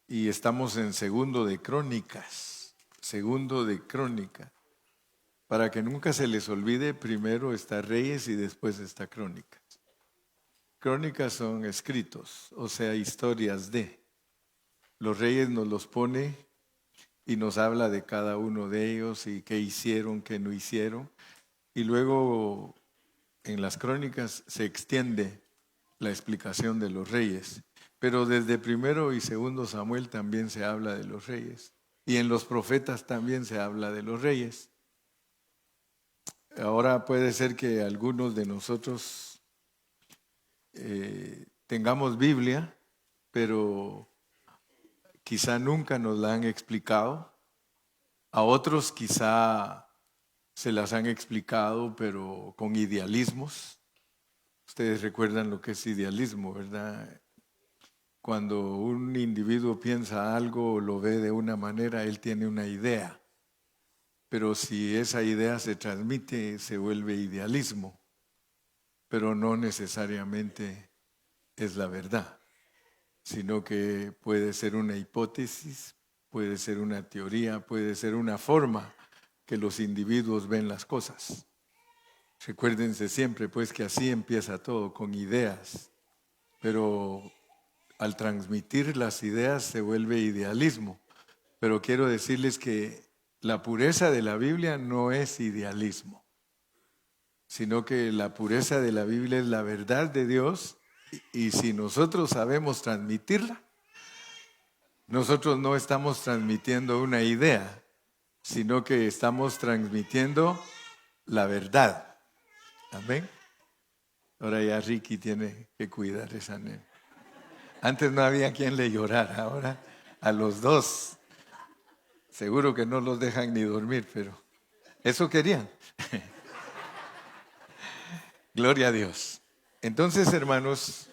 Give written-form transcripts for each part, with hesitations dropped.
y estamos en Segundo de Crónicas. Segundo de Crónicas. Para que nunca se les olvide, primero está Reyes y después está Crónicas. Crónicas son escritos, o sea, historias de. Los Reyes nos los pone y nos habla de cada uno de ellos y qué hicieron, qué no hicieron. Y luego en las Crónicas se extiende la explicación de los reyes. Pero desde primero y segundo Samuel también se habla de los reyes. Y en los profetas también se habla de los reyes. Ahora puede ser que algunos de nosotros tengamos Biblia, pero quizá nunca nos la han explicado. A otros quizá se las han explicado, pero con idealismos. Ustedes recuerdan lo que es idealismo, ¿verdad? Cuando un individuo piensa algo o lo ve de una manera, él tiene una idea. Pero si esa idea se transmite, se vuelve idealismo. Pero no necesariamente es la verdad, sino que puede ser una hipótesis, puede ser una teoría, puede ser una forma que los individuos ven las cosas. Recuérdense siempre, pues, que así empieza todo, con ideas. Pero al transmitir las ideas se vuelve idealismo. Pero quiero decirles que la pureza de la Biblia no es idealismo, sino que la pureza de la Biblia es la verdad de Dios y si nosotros sabemos transmitirla, nosotros no estamos transmitiendo una idea, sino que estamos transmitiendo la verdad. Amén. Ahora ya Ricky tiene que cuidar esa nena. Antes no había quien le llorara, ahora a los dos. Seguro que no los dejan ni dormir, pero eso querían. Gloria a Dios. Entonces, hermanos,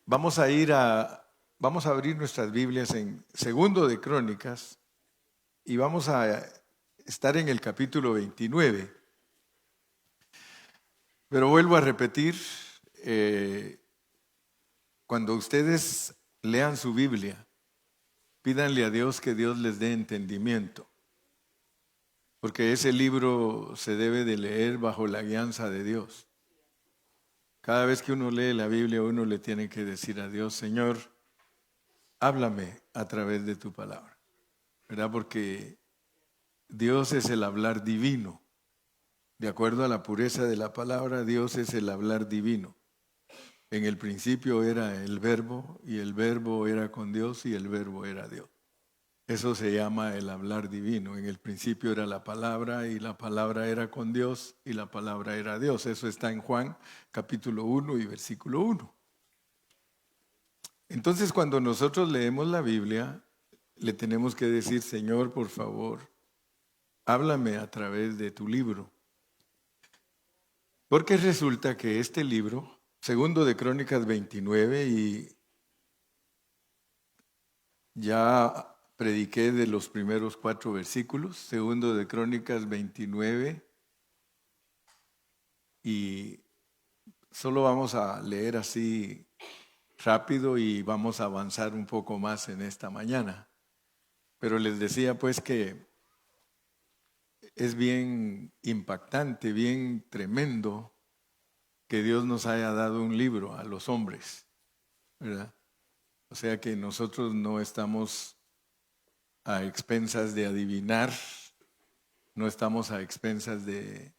vamos a abrir nuestras Biblias en Segundo de Crónicas y vamos a estar en el capítulo 29. Pero vuelvo a repetir, cuando ustedes lean su Biblia, pídanle a Dios que Dios les dé entendimiento, porque ese libro se debe de leer bajo la guianza de Dios. Cada vez que uno lee la Biblia, uno le tiene que decir a Dios, Señor, háblame a través de tu palabra, ¿verdad? Porque Dios es el hablar divino. De acuerdo a la pureza de la palabra, Dios es el hablar divino. En el principio era el verbo, y el verbo era con Dios, y el verbo era Dios. Eso se llama el hablar divino. En el principio era la palabra, y la palabra era con Dios, y la palabra era Dios. Eso está en Juan capítulo 1 y versículo 1. Entonces, cuando nosotros leemos la Biblia, le tenemos que decir, Señor, por favor, háblame a través de tu libro. Porque resulta que este libro, Segundo de Crónicas 29, y ya prediqué de los primeros 4 versículos, Segundo de Crónicas 29, y solo vamos a leer así rápido y vamos a avanzar un poco más en esta mañana. Pero les decía pues que es bien impactante, bien tremendo que Dios nos haya dado un libro a los hombres, ¿verdad? O sea que nosotros no estamos a expensas de adivinar, no estamos a expensas de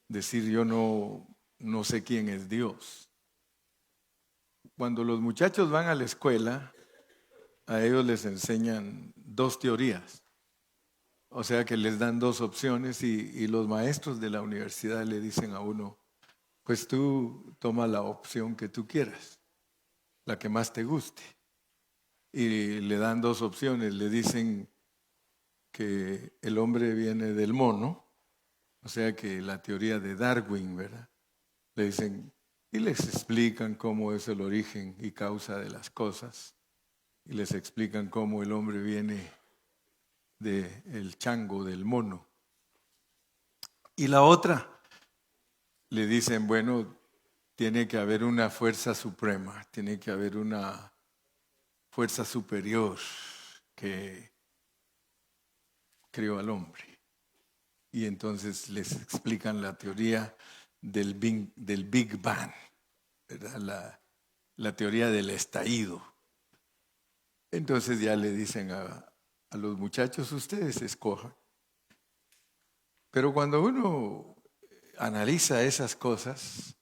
decir yo no sé quién es Dios. Cuando los muchachos van a la escuela, a ellos les enseñan 2 teorías. O sea que les dan 2 opciones y los maestros de la universidad le dicen a uno, pues tú toma la opción que tú quieras, la que más te guste. Y le dan 2 opciones, le dicen que el hombre viene del mono, o sea que la teoría de Darwin, ¿verdad? Le dicen, y les explican cómo es el origen y causa de las cosas, y les explican cómo el hombre viene del chango, del mono. Y la otra, le dicen, bueno, tiene que haber una fuerza suprema, tiene que haber una fuerza superior que creó al hombre. Y entonces les explican la teoría del Big Bang, ¿verdad? La teoría del estallido. Entonces ya le dicen a los muchachos, ustedes escojan. Pero cuando uno analiza esas cosas,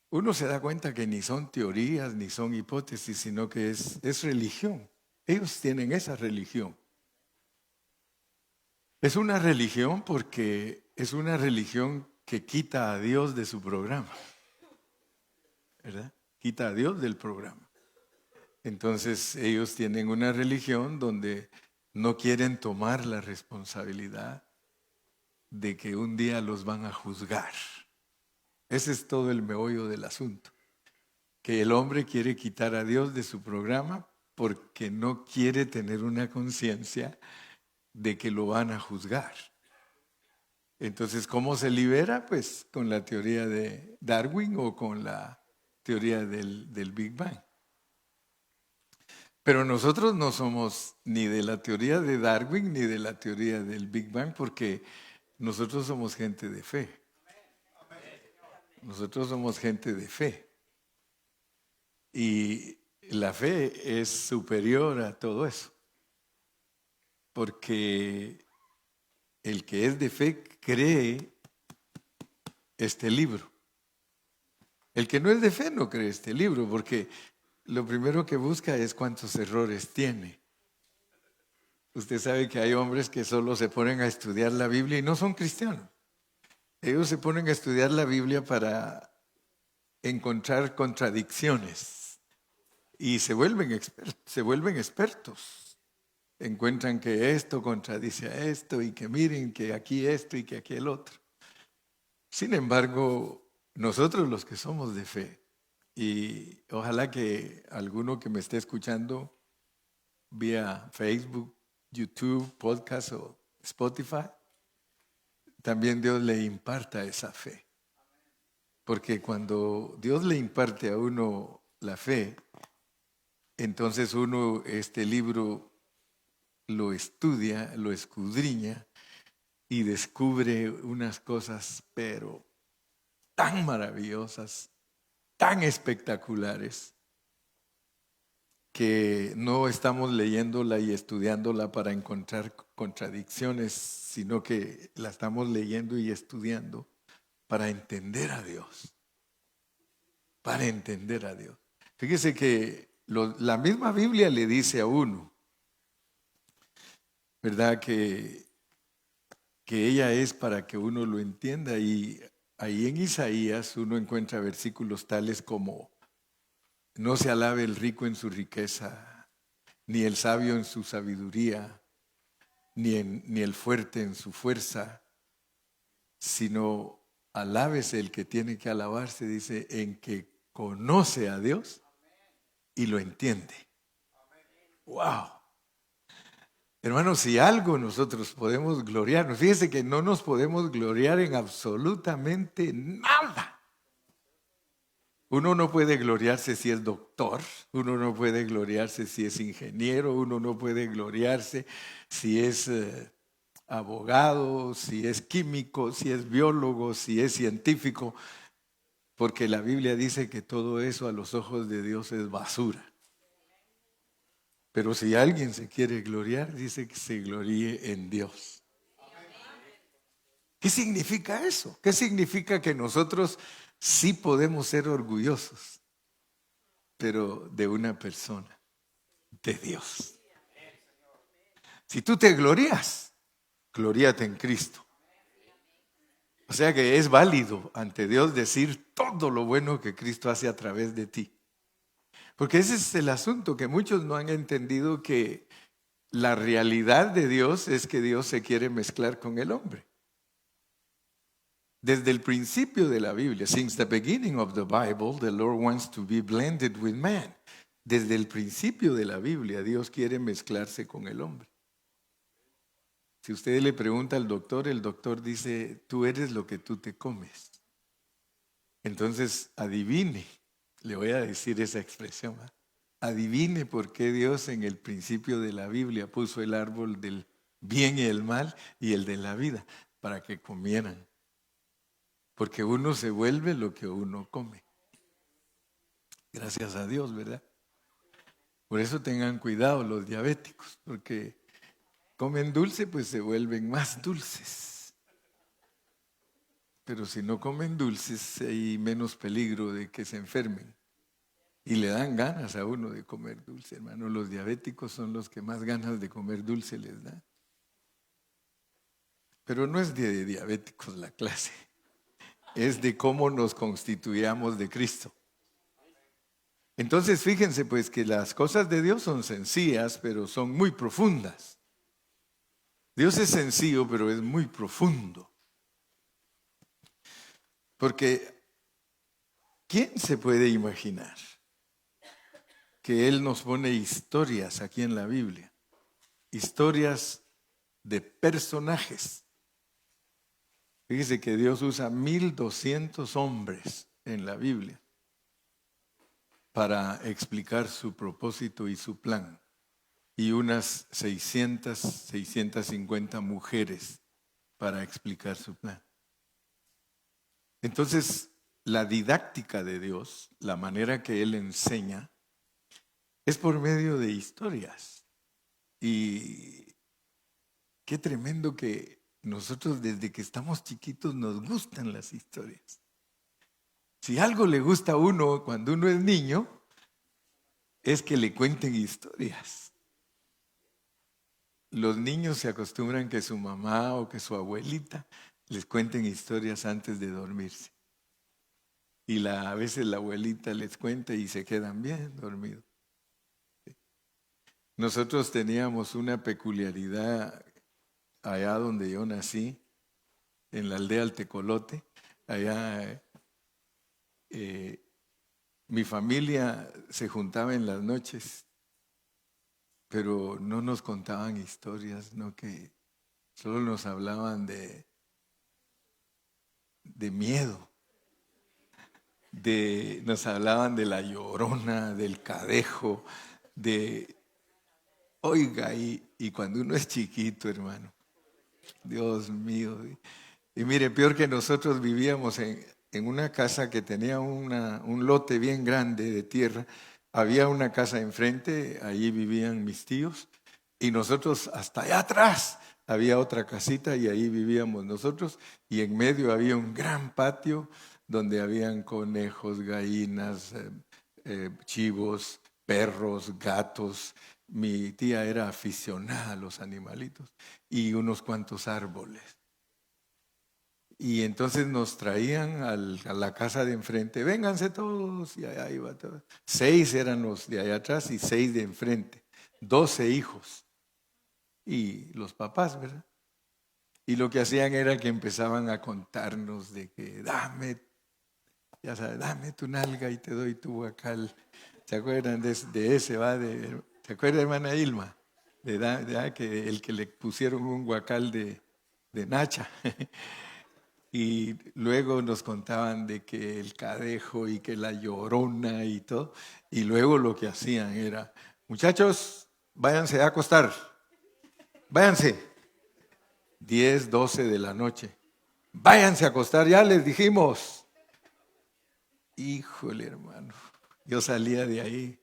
uno se da cuenta que ni son teorías, ni son hipótesis, sino que es religión. Ellos tienen esa religión. Es una religión porque es una religión que quita a Dios de su programa, ¿verdad? Quita a Dios del programa. Entonces ellos tienen una religión donde no quieren tomar la responsabilidad de que un día los van a juzgar. Ese es todo el meollo del asunto. Que el hombre quiere quitar a Dios de su programa porque no quiere tener una conciencia de que lo van a juzgar. Entonces, ¿cómo se libera? Pues con la teoría de Darwin o con la teoría del Big Bang. Pero nosotros no somos ni de la teoría de Darwin ni de la teoría del Big Bang porque nosotros somos gente de fe. Nosotros somos gente de fe. Y la fe es superior a todo eso. Porque el que es de fe cree este libro. El que no es de fe no cree este libro porque lo primero que busca es cuántos errores tiene. Usted sabe que hay hombres que solo se ponen a estudiar la Biblia y no son cristianos. Ellos se ponen a estudiar la Biblia para encontrar contradicciones y se vuelven expertos. Encuentran que esto contradice a esto y que miren que aquí esto y que aquí el otro. Sin embargo, nosotros los que somos de fe, y ojalá que alguno que me esté escuchando vía Facebook, YouTube, podcast o Spotify, también Dios le imparta esa fe. Porque cuando Dios le imparte a uno la fe, entonces uno este libro lo estudia, lo escudriña y descubre unas cosas, pero tan maravillosas, tan espectaculares, que no estamos leyéndola y estudiándola para encontrar contradicciones, sino que la estamos leyendo y estudiando para entender a Dios. Para entender a Dios. Fíjese que la misma Biblia le dice a uno, ¿verdad? Que ella es para que uno lo entienda. Y ahí en Isaías uno encuentra versículos tales como: no se alabe el rico en su riqueza, ni el sabio en su sabiduría, ni el fuerte en su fuerza, sino alábese el que tiene que alabarse, dice, en que conoce a Dios y lo entiende. ¡Wow! Hermanos, si algo nosotros podemos gloriarnos, fíjese que no nos podemos gloriar en absolutamente nada. Uno no puede gloriarse si es doctor, uno no puede gloriarse si es ingeniero, uno no puede gloriarse si es abogado, si es químico, si es biólogo, si es científico, porque la Biblia dice que todo eso a los ojos de Dios es basura. Pero si alguien se quiere gloriar, dice que se gloríe en Dios. ¿Qué significa eso? ¿Qué significa que nosotros sí podemos ser orgullosos, pero de una persona, de Dios? Si tú te glorías, gloríate en Cristo. O sea que es válido ante Dios decir todo lo bueno que Cristo hace a través de ti. Porque ese es el asunto, que muchos no han entendido, que la realidad de Dios es que Dios se quiere mezclar con el hombre. Desde el principio de la Biblia, since the beginning of the Bible, the Lord wants to be blended with man. Desde el principio de la Biblia, Dios quiere mezclarse con el hombre. Si usted le pregunta al doctor, el doctor dice, tú eres lo que tú te comes. Entonces, adivine, le voy a decir esa expresión, ¿eh? Adivine por qué Dios en el principio de la Biblia puso el árbol del bien y el mal y el de la vida, para que comieran. Porque uno se vuelve lo que uno come. Gracias a Dios, ¿verdad? Por eso tengan cuidado los diabéticos, porque comen dulce, pues se vuelven más dulces. Pero si no comen dulces, hay menos peligro de que se enfermen. Y le dan ganas a uno de comer dulce, hermano. Los diabéticos son los que más ganas de comer dulce les dan. Pero no es de diabéticos la clase, es de cómo nos constituíamos de Cristo. Entonces fíjense pues que las cosas de Dios son sencillas, pero son muy profundas. Dios es sencillo, pero es muy profundo. Porque ¿quién se puede imaginar que Él nos pone historias aquí en la Biblia? Historias de personajes. Fíjese que Dios usa 1200 hombres en la Biblia para explicar su propósito y su plan. Y unas 650 mujeres para explicar su plan. Entonces, la didáctica de Dios, la manera que Él enseña, es por medio de historias. Y qué tremendo que nosotros desde que estamos chiquitos nos gustan las historias. Si algo le gusta a uno cuando uno es niño, es que le cuenten historias. Los niños se acostumbran que su mamá o que su abuelita les cuenten historias antes de dormirse. Y a veces la abuelita les cuenta y se quedan bien dormidos. Nosotros teníamos una peculiaridad allá donde yo nací, en la aldea El Tecolote. Allá mi familia se juntaba en las noches, pero no nos contaban historias, no, que solo nos hablaban de miedo. Nos hablaban de la Llorona, del Cadejo, oiga, y cuando uno es chiquito, hermano, Dios mío. Y mire, peor que nosotros vivíamos en una casa que tenía un lote bien grande de tierra. Había una casa enfrente, allí vivían mis tíos, y nosotros hasta allá atrás había otra casita y ahí vivíamos nosotros, y en medio había un gran patio donde habían conejos, gallinas, chivos, perros, gatos. Mi tía era aficionada a los animalitos y unos cuantos árboles. Y entonces nos traían a la casa de enfrente, vénganse todos, y allá iba todo. 6 eran los de allá atrás y 6 de enfrente, 12 hijos y los papás, ¿verdad? Y lo que hacían era que empezaban a contarnos de que dame, ya sabes, dame tu nalga y te doy tu guacal. ¿Se acuerdan de ese? ¿Se acuerda, hermana Ilma? Que el que le pusieron un guacal de Nacha. Y luego nos contaban de que el Cadejo y que la Llorona y todo. Y luego lo que hacían era, muchachos, váyanse a acostar. Váyanse. 10, 12 de la noche. Váyanse a acostar, ya les dijimos. Híjole, hermano. Yo salía de ahí.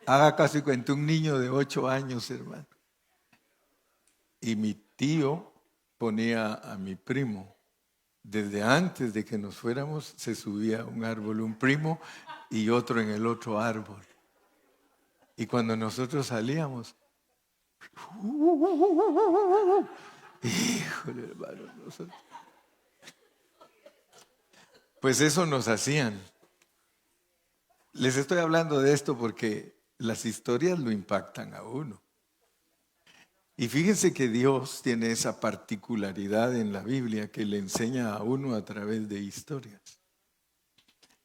Haga caso y cuente, un niño de 8 años, hermano. Y mi tío ponía a mi primo. Desde antes de que nos fuéramos, se subía a un árbol, un primo y otro en el otro árbol. Y cuando nosotros salíamos, híjole, hermano, pues eso nos hacían. Les estoy hablando de esto porque las historias lo impactan a uno. Y fíjense que Dios tiene esa particularidad en la Biblia que le enseña a uno a través de historias.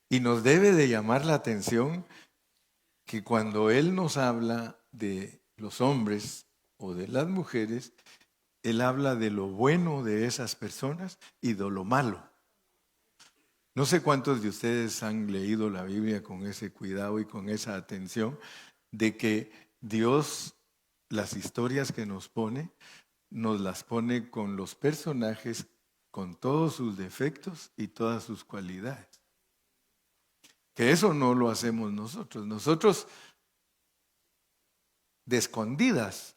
Y nos debe de llamar la atención que cuando Él nos habla de los hombres o de las mujeres, Él habla de lo bueno de esas personas y de lo malo. No sé cuántos de ustedes han leído la Biblia con ese cuidado y con esa atención de que Dios, las historias que nos las pone con los personajes, con todos sus defectos y todas sus cualidades. Que eso no lo hacemos nosotros. Nosotros, de escondidas,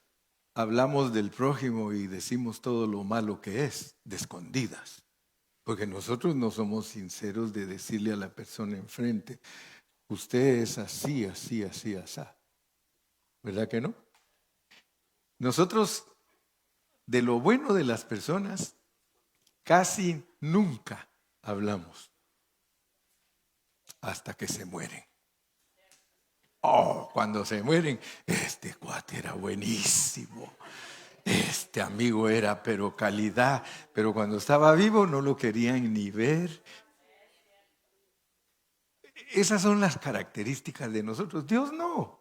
hablamos del prójimo y decimos todo lo malo que es, de escondidas. Porque nosotros no somos sinceros de decirle a la persona enfrente, usted es así, así, así, así. ¿Verdad que no? Nosotros, de lo bueno de las personas, casi nunca hablamos hasta que se mueren. Oh, cuando se mueren, este cuate era buenísimo. Este amigo era, pero calidad. Pero cuando estaba vivo no lo querían ni ver. Esas son las características de nosotros. Dios no.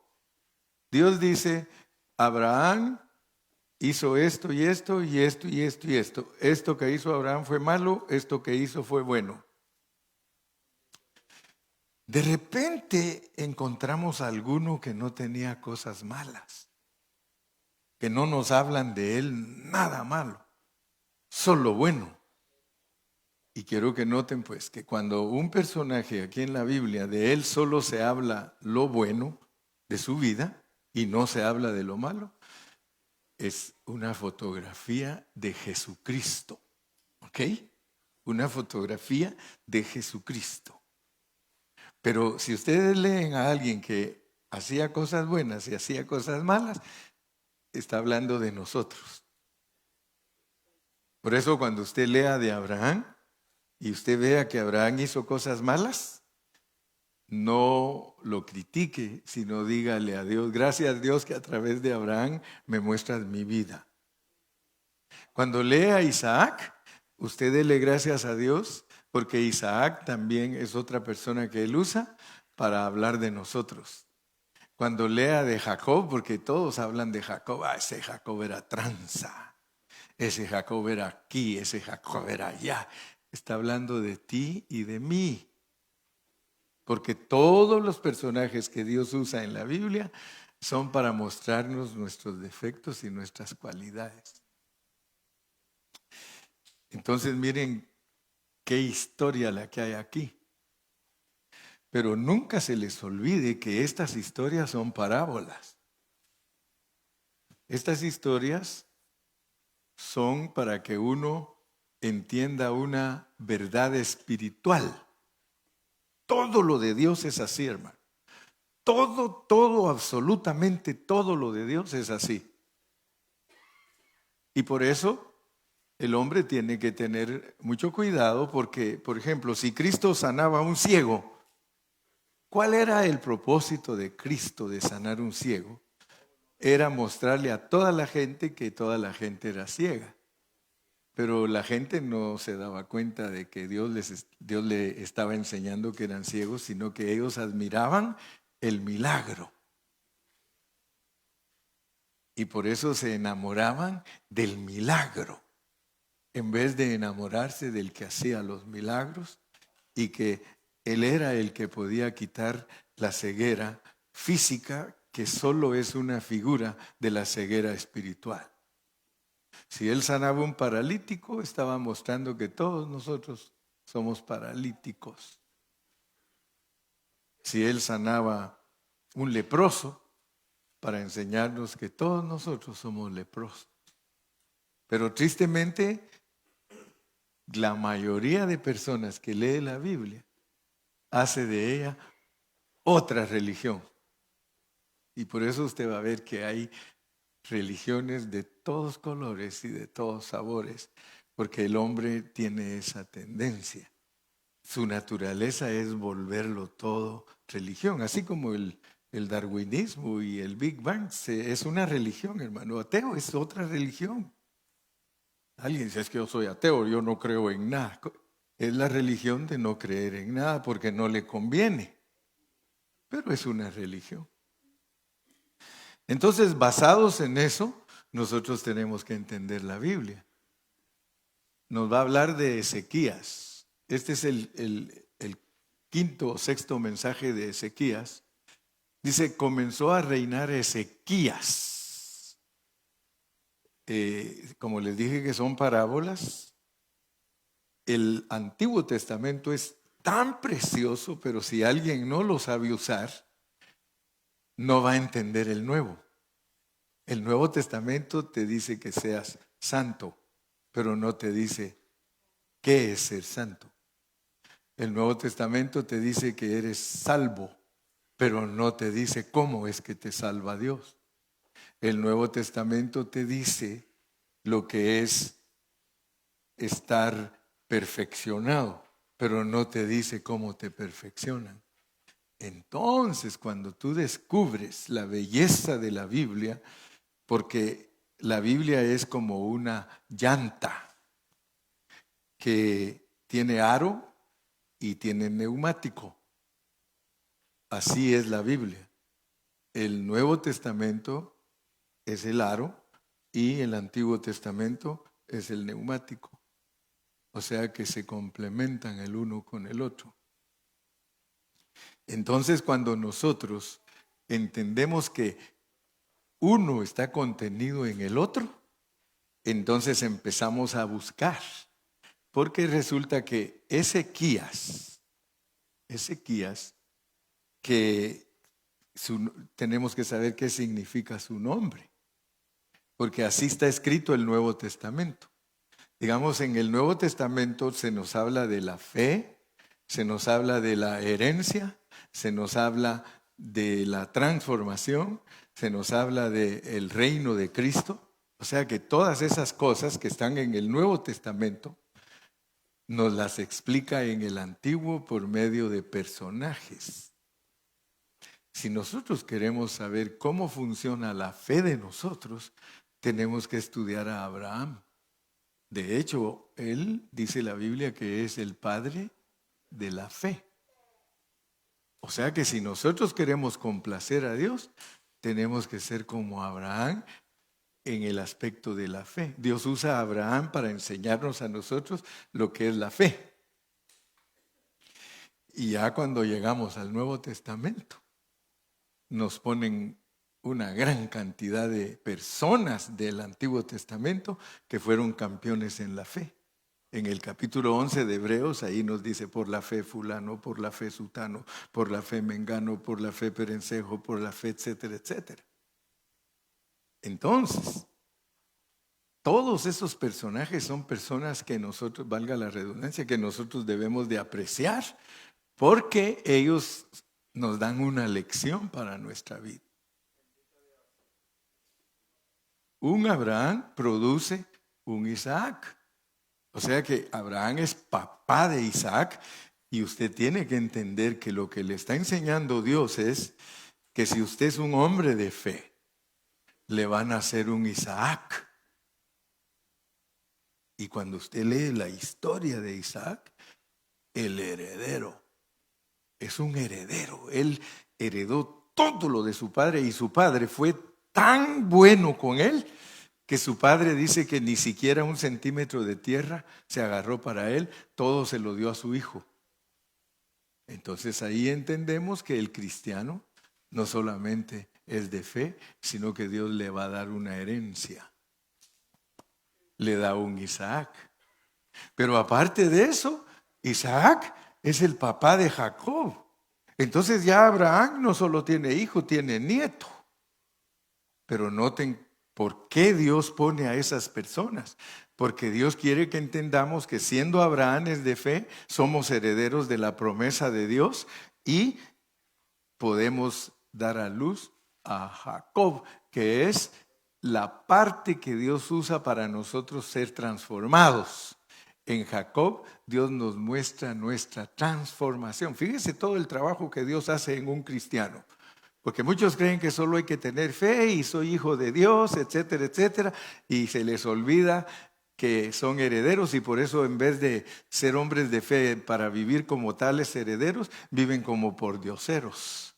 Dios dice, Abraham hizo esto y esto y esto y esto y esto. Esto que hizo Abraham fue malo, esto que hizo fue bueno. De repente encontramos a alguno que no tenía cosas malas, que no nos hablan de él nada malo, solo bueno. Y quiero que noten pues que cuando un personaje aquí en la Biblia, de él solo se habla lo bueno de su vida y no se habla de lo malo, es una fotografía de Jesucristo, ¿ok? Una fotografía de Jesucristo. Pero si ustedes leen a alguien que hacía cosas buenas y hacía cosas malas, está hablando de nosotros. Por eso cuando usted lea de Abraham y usted vea que Abraham hizo cosas malas, no lo critique, sino dígale a Dios, gracias Dios que a través de Abraham me muestras mi vida. Cuando lea a Isaac, usted dele gracias a Dios porque Isaac también es otra persona que él usa para hablar de nosotros. Cuando lea de Jacob, porque todos hablan de Jacob, ese Jacob era tranza, ese Jacob era aquí, ese Jacob era allá. Está hablando de ti y de mí. Porque todos los personajes que Dios usa en la Biblia son para mostrarnos nuestros defectos y nuestras cualidades. Entonces miren qué historia la que hay aquí. Pero nunca se les olvide que estas historias son parábolas. Estas historias son para que uno entienda una verdad espiritual. Todo lo de Dios es así, hermano. Todo, absolutamente todo lo de Dios es así. Y por eso el hombre tiene que tener mucho cuidado porque, por ejemplo, si Cristo sanaba a un ciego, ¿cuál era el propósito de Cristo de sanar un ciego? Era mostrarle a toda la gente que toda la gente era ciega. Pero la gente no se daba cuenta de que Dios le estaba enseñando que eran ciegos, sino que ellos admiraban el milagro. Y por eso se enamoraban del milagro, en vez de enamorarse del que hacía los milagros y que Él era el que podía quitar la ceguera física, que solo es una figura de la ceguera espiritual. Si Él sanaba un paralítico, estaba mostrando que todos nosotros somos paralíticos. Si Él sanaba un leproso, para enseñarnos que todos nosotros somos leprosos. Pero tristemente, la mayoría de personas que lee la Biblia hace de ella otra religión. Y por eso usted va a ver que hay religiones de todos colores y de todos sabores, porque el hombre tiene esa tendencia. Su naturaleza es volverlo todo religión, así como el darwinismo y el Big Bang es una religión, hermano. Ateo es otra religión. Alguien dice, es que yo soy ateo, yo no creo en nada. Es la religión de no creer en nada porque no le conviene, pero es una religión. Entonces, basados en eso, nosotros tenemos que entender la Biblia. Nos va a hablar de Ezequías. Este es el quinto o sexto mensaje de Ezequías, dice, comenzó a reinar Ezequías. Como les dije que son parábolas, el Antiguo Testamento es tan precioso, pero si alguien no lo sabe usar, no va a entender el Nuevo. El Nuevo Testamento te dice que seas santo, pero no te dice qué es ser santo. El Nuevo Testamento te dice que eres salvo, pero no te dice cómo es que te salva Dios. El Nuevo Testamento te dice lo que es estar perfeccionado, pero no te dice cómo te perfeccionan. Entonces, cuando tú descubres la belleza de la Biblia, porque la Biblia es como una llanta que tiene aro y tiene neumático. Así es la Biblia. El Nuevo Testamento es el aro y el Antiguo Testamento es el neumático. O sea que se complementan el uno con el otro. Entonces, cuando nosotros entendemos que uno está contenido en el otro, entonces empezamos a buscar. Porque resulta que Ezequías, que tenemos que saber qué significa su nombre, porque así está escrito el Nuevo Testamento. Digamos, en el Nuevo Testamento se nos habla de la fe, se nos habla de la herencia, se nos habla de la transformación, se nos habla del reino de Cristo. O sea que todas esas cosas que están en el Nuevo Testamento nos las explica en el Antiguo por medio de personajes. Si nosotros queremos saber cómo funciona la fe de nosotros, tenemos que estudiar a Abraham. De hecho, él dice la Biblia que es el padre de la fe. O sea que si nosotros queremos complacer a Dios, tenemos que ser como Abraham en el aspecto de la fe. Dios usa a Abraham para enseñarnos a nosotros lo que es la fe. Y ya cuando llegamos al Nuevo Testamento, nos ponen una gran cantidad de personas del Antiguo Testamento que fueron campeones en la fe. En el capítulo 11 de Hebreos, ahí nos dice por la fe fulano, por la fe sutano, por la fe mengano, por la fe perencejo, por la fe, etcétera, etcétera. Entonces, todos esos personajes son personas que nosotros, valga la redundancia, que nosotros debemos de apreciar porque ellos nos dan una lección para nuestra vida. Un Abraham produce un Isaac. O sea que Abraham es papá de Isaac y usted tiene que entender que lo que le está enseñando Dios es que si usted es un hombre de fe, le van a hacer un Isaac. Y cuando usted lee la historia de Isaac, el heredero es un heredero. Él heredó todo lo de su padre y su padre fue tan bueno con él que su padre dice que ni siquiera 1 centímetro de tierra se agarró para él, todo se lo dio a su hijo. Entonces ahí entendemos que el cristiano no solamente es de fe, sino que Dios le va a dar una herencia. Le da un Isaac. Pero aparte de eso, Isaac es el papá de Jacob. Entonces ya Abraham no solo tiene hijo, tiene nieto. Pero noten por qué Dios pone a esas personas. Porque Dios quiere que entendamos que siendo Abraham es de fe, somos herederos de la promesa de Dios y podemos dar a luz a Jacob, que es la parte que Dios usa para nosotros ser transformados. En Jacob, Dios nos muestra nuestra transformación. Fíjese todo el trabajo que Dios hace en un cristiano. Porque muchos creen que solo hay que tener fe y soy hijo de Dios, etcétera, etcétera. Y se les olvida que son herederos y por eso en vez de ser hombres de fe para vivir como tales herederos, viven como pordioseros.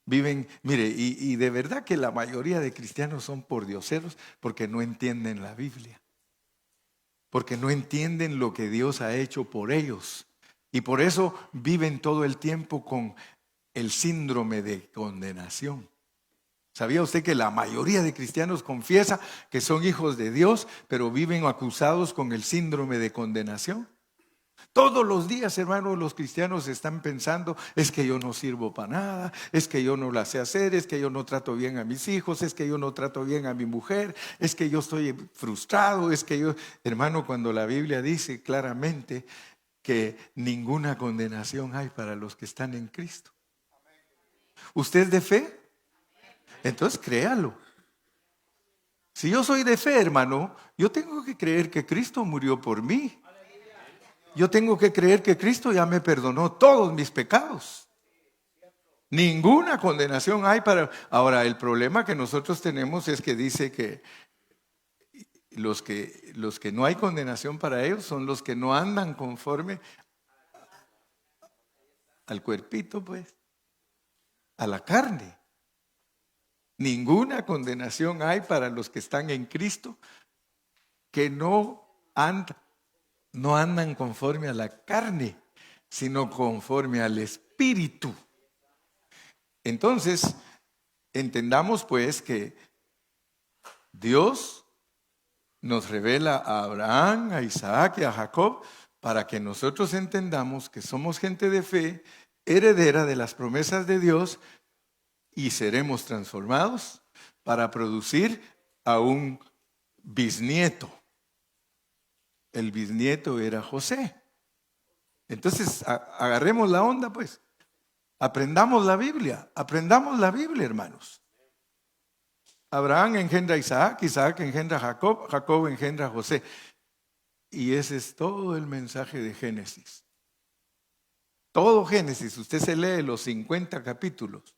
Viven, mire, y de verdad que la mayoría de cristianos son pordioseros porque no entienden la Biblia. Porque no entienden lo que Dios ha hecho por ellos. Y por eso viven todo el tiempo con el síndrome de condenación. ¿Sabía usted que la mayoría de cristianos confiesa que son hijos de Dios, pero viven acusados con el síndrome de condenación? Todos los días, hermanos, los cristianos están pensando, es que yo no sirvo para nada, es que yo no la sé hacer, es que yo no trato bien a mis hijos, es que yo no trato bien a mi mujer, es que yo estoy frustrado, es que yo... Hermano, cuando la Biblia dice claramente que ninguna condenación hay para los que están en Cristo. ¿Usted es de fe? Entonces créalo. Si yo soy de fe, hermano, yo tengo que creer que Cristo murió por mí. Yo tengo que creer que Cristo ya me perdonó todos mis pecados. Ninguna condenación hay para... Ahora, el problema que nosotros tenemos es que dice que los que no hay condenación para ellos son los que no andan conforme al cuerpito, pues, a la carne. Ninguna condenación hay para los que están en Cristo, que no andan conforme a la carne, sino conforme al Espíritu. Entonces, entendamos pues que Dios nos revela a Abraham, a Isaac y a Jacob para que nosotros entendamos que somos gente de fe, heredera de las promesas de Dios, y seremos transformados para producir a un bisnieto. El bisnieto era José. Entonces, agarremos la onda, pues. Aprendamos la Biblia, hermanos. Abraham engendra a Isaac, Isaac engendra a Jacob, Jacob engendra a José. Y ese es todo el mensaje de Génesis. Todo Génesis, usted se lee los 50 capítulos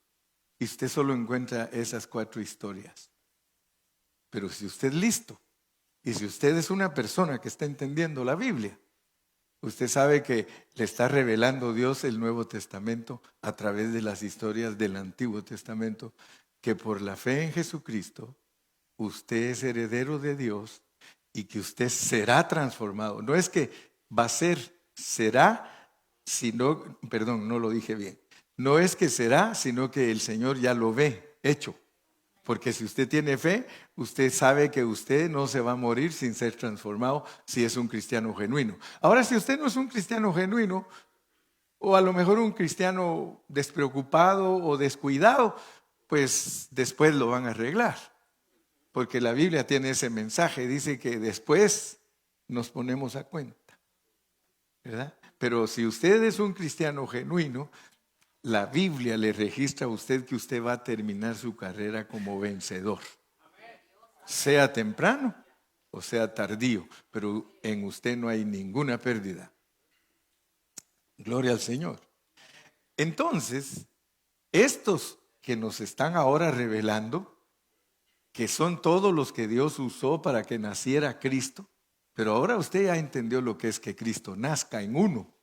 y usted solo encuentra esas 4 historias. Pero si usted es listo y si usted es una persona que está entendiendo la Biblia, usted sabe que le está revelando Dios el Nuevo Testamento a través de las historias del Antiguo Testamento, que por la fe en Jesucristo, usted es heredero de Dios y que usted será transformado. No es que va a ser, será, sino, perdón, no lo dije bien. No es que será, sino que el Señor ya lo ve hecho. Porque si usted tiene fe, usted sabe que usted no se va a morir sin ser transformado si es un cristiano genuino. Ahora, si usted no es un cristiano genuino, o a lo mejor un cristiano despreocupado o descuidado, pues después lo van a arreglar. Porque la Biblia tiene ese mensaje, dice que después nos ponemos a cuenta, ¿verdad? Pero si usted es un cristiano genuino, la Biblia le registra a usted que usted va a terminar su carrera como vencedor. Sea temprano o sea tardío, pero en usted no hay ninguna pérdida. Gloria al Señor. Entonces, estos que nos están ahora revelando, que son todos los que Dios usó para que naciera Cristo, pero ahora usted ya entendió lo que es que Cristo nazca en uno.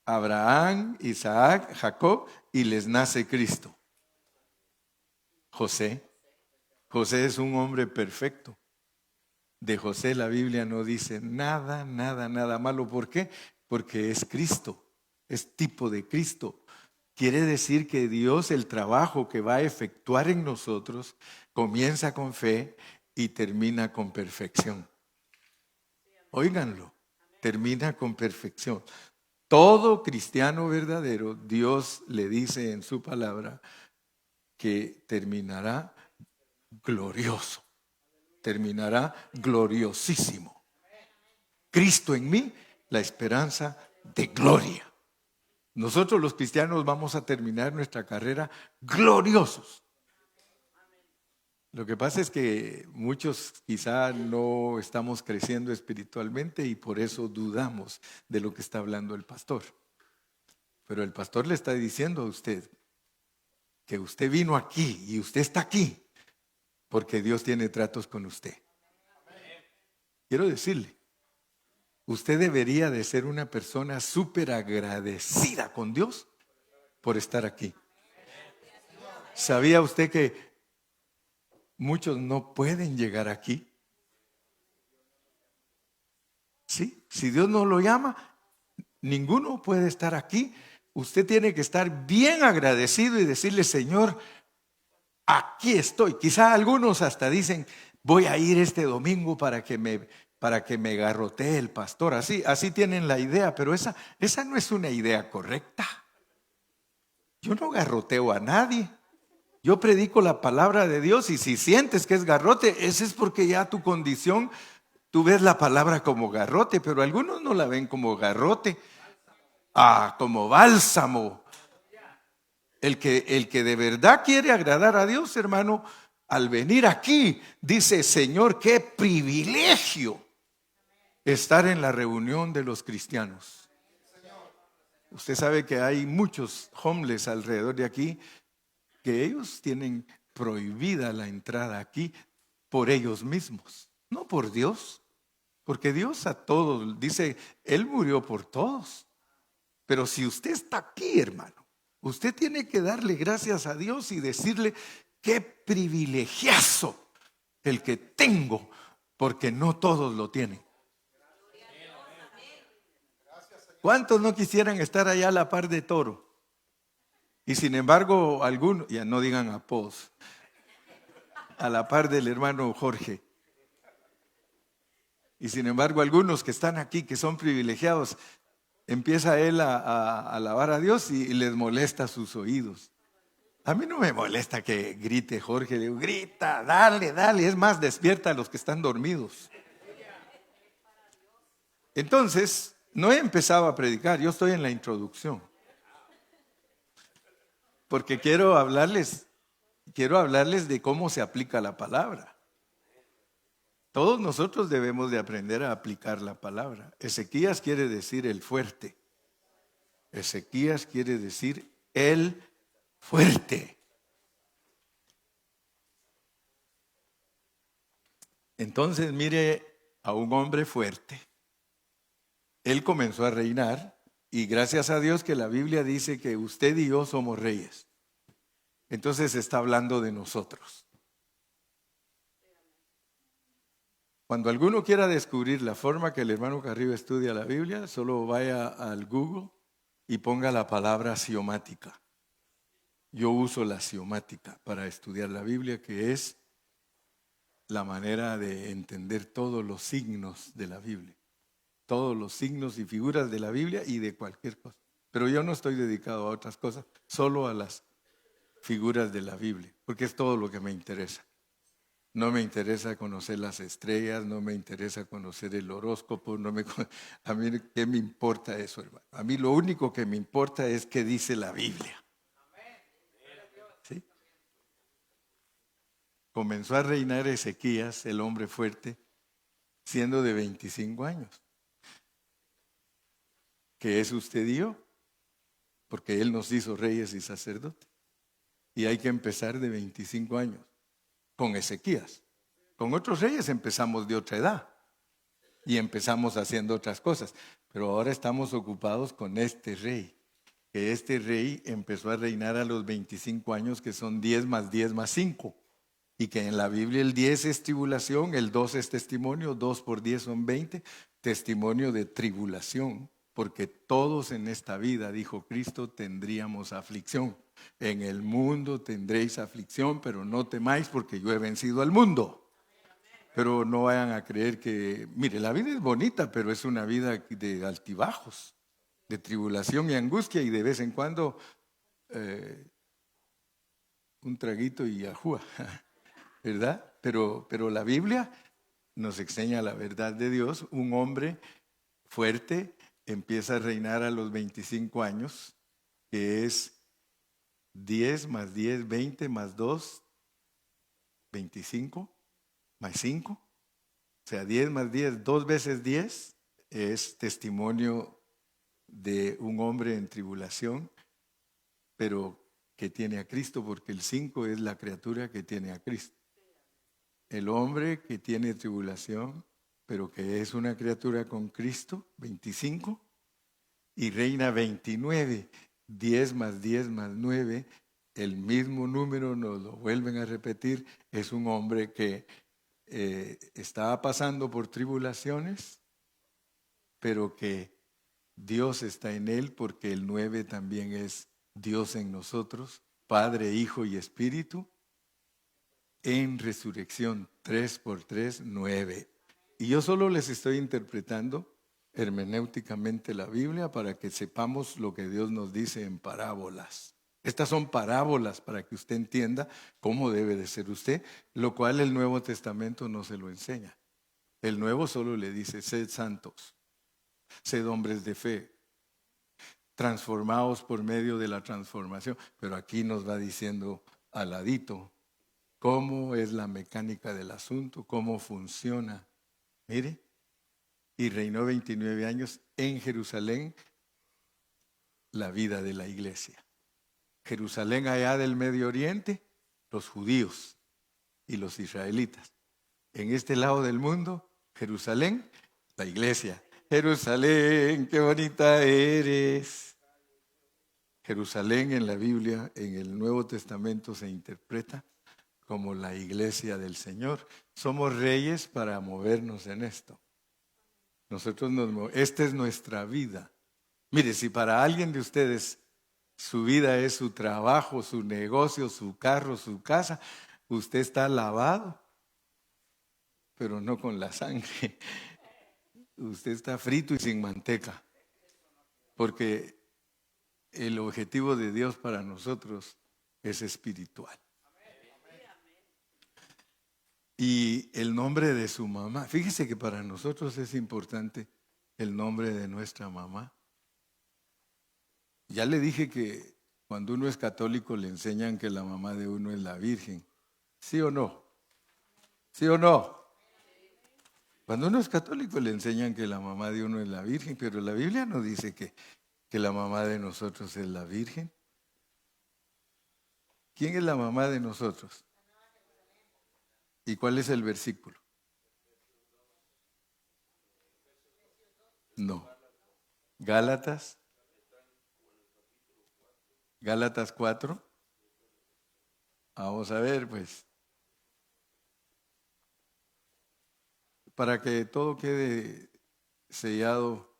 Abraham, Isaac, Jacob, y les nace Cristo. José es un hombre perfecto. De José la Biblia no dice nada malo. ¿Por qué? Porque es Cristo, es tipo de Cristo. Quiere decir que Dios, el trabajo que va a efectuar en nosotros, comienza con fe y termina con perfección. Óiganlo, termina con perfección. Todo cristiano verdadero, Dios le dice en su palabra que terminará glorioso, terminará gloriosísimo. Cristo en mí, la esperanza de gloria. Nosotros los cristianos vamos a terminar nuestra carrera gloriosos. Lo que pasa es que muchos quizá no estamos creciendo espiritualmente y por eso dudamos de lo que está hablando el pastor. Pero el pastor le está diciendo a usted que usted vino aquí y usted está aquí porque Dios tiene tratos con usted. Quiero decirle, usted debería de ser una persona súper agradecida con Dios por estar aquí. ¿Sabía usted que muchos no pueden llegar aquí? ¿Sí? Si Dios no lo llama, Ninguno puede estar aquí. Usted tiene que estar bien agradecido y decirle, Señor, aquí estoy. Quizá algunos hasta dicen, voy a ir este domingo para que me garrotee el pastor. Así tienen la idea, pero esa no es una idea correcta. Yo no garroteo a nadie. Yo predico la palabra de Dios y si sientes que es garrote, ese es porque ya tu condición, tú ves la palabra como garrote, pero algunos no la ven como garrote, como bálsamo. El que de verdad quiere agradar a Dios, hermano, al venir aquí, dice, Señor, qué privilegio estar en la reunión de los cristianos. Usted sabe que hay muchos homeless alrededor de aquí que ellos tienen prohibida la entrada aquí por ellos mismos, no por Dios, porque Dios a todos, dice, Él murió por todos. Pero si usted está aquí, hermano, usted tiene que darle gracias a Dios y decirle, qué privilegiazo el que tengo, porque no todos lo tienen. ¿Cuántos no quisieran estar allá a la par de Toro? Y sin embargo, algunos, ya no digan apodos, a la par del hermano Jorge. Y sin embargo, algunos que están aquí, que son privilegiados, empieza él a alabar a Dios y les molesta sus oídos. A mí no me molesta que grite Jorge, le digo, grita, dale, dale, es más, despierta a los que están dormidos. Entonces, no he empezado a predicar, yo estoy en la introducción. Porque quiero hablarles de cómo se aplica la palabra. Todos nosotros debemos de aprender a aplicar la palabra. Ezequías quiere decir el fuerte. Ezequías quiere decir el fuerte. Entonces mire a un hombre fuerte. Él comenzó a reinar y gracias a Dios que la Biblia dice que usted y yo somos reyes. Entonces está hablando de nosotros. Cuando alguno quiera descubrir la forma que el hermano Carrillo estudia la Biblia, solo vaya al Google y ponga la palabra axiomática. Yo uso la axiomática para estudiar la Biblia, que es la manera de entender todos los signos de la Biblia. Todos los signos y figuras de la Biblia y de cualquier cosa. Pero yo no estoy dedicado a otras cosas, solo a las figuras de la Biblia, porque es todo lo que me interesa. No me interesa conocer las estrellas, no me interesa conocer el horóscopo, a mí qué me importa eso, hermano. A mí lo único que me importa es qué dice la Biblia. ¿Sí? Comenzó a reinar Ezequías, el hombre fuerte, siendo de 25 años. ¿Qué es usted y yo? Porque Él nos hizo reyes y sacerdotes. Y hay que empezar de 25 años. Con Ezequías. Con otros reyes empezamos de otra edad y empezamos haciendo otras cosas, pero ahora estamos ocupados con este rey, que este rey empezó a reinar a los 25 años, que son 10 más 10 más 5, y que en la Biblia el 10 es tribulación, el 2 es testimonio, 2 por 10 son 20, testimonio de tribulación, porque todos en esta vida, dijo Cristo, tendríamos aflicción. En el mundo tendréis aflicción, pero no temáis porque yo he vencido al mundo. Pero no vayan a creer que, mire, la vida es bonita, pero es una vida de altibajos, de tribulación y angustia y de vez en cuando un traguito y ajúa, ¿verdad? Pero la Biblia nos enseña la verdad de Dios. Un hombre fuerte empieza a reinar a los 25 años, que es 10 más 10, 20 más 2, 25 más 5. O sea, 10 más 10, 2 veces 10 es testimonio de un hombre en tribulación, pero que tiene a Cristo, porque el 5 es la criatura que tiene a Cristo. El hombre que tiene tribulación, pero que es una criatura con Cristo, 25, y reina 29. 10 más 10 más 9, el mismo número, nos lo vuelven a repetir, es un hombre que estaba pasando por tribulaciones, pero que Dios está en él porque el 9 también es Dios en nosotros, Padre, Hijo y Espíritu, en resurrección, 3 por 3, 9. Y yo solo les estoy interpretando hermenéuticamente la Biblia para que sepamos lo que Dios nos dice en parábolas. Estas son parábolas para que usted entienda cómo debe de ser usted, lo cual el Nuevo Testamento no se lo enseña. El Nuevo solo le dice, sed santos, sed hombres de fe, transformados por medio de la transformación. Pero aquí nos va diciendo al ladito cómo es la mecánica del asunto, cómo funciona. Mire, y reinó 29 años en Jerusalén la vida de la iglesia. Jerusalén allá del Medio Oriente, los judíos y los israelitas. En este lado del mundo, Jerusalén, la iglesia. Jerusalén, qué bonita eres. Jerusalén en la Biblia, en el Nuevo Testamento se interpreta como la iglesia del Señor. Somos reyes para movernos en esto. Esta es nuestra vida. Mire, si para alguien de ustedes su vida es su trabajo, su negocio, su carro, su casa, usted está lavado, pero no con la sangre. Usted está frito y sin manteca, porque el objetivo de Dios para nosotros es espiritual. Y el nombre de su mamá, fíjese que para nosotros es importante el nombre de nuestra mamá. Ya le dije que cuando uno es católico le enseñan que la mamá de uno es la Virgen. ¿Sí o no? ¿Sí o no? Cuando uno es católico le enseñan que la mamá de uno es la Virgen, pero la Biblia no dice que la mamá de nosotros es la Virgen. ¿Quién es la mamá de nosotros? ¿Y cuál es el versículo? No. Gálatas 4. Vamos a ver, pues, para que todo quede sellado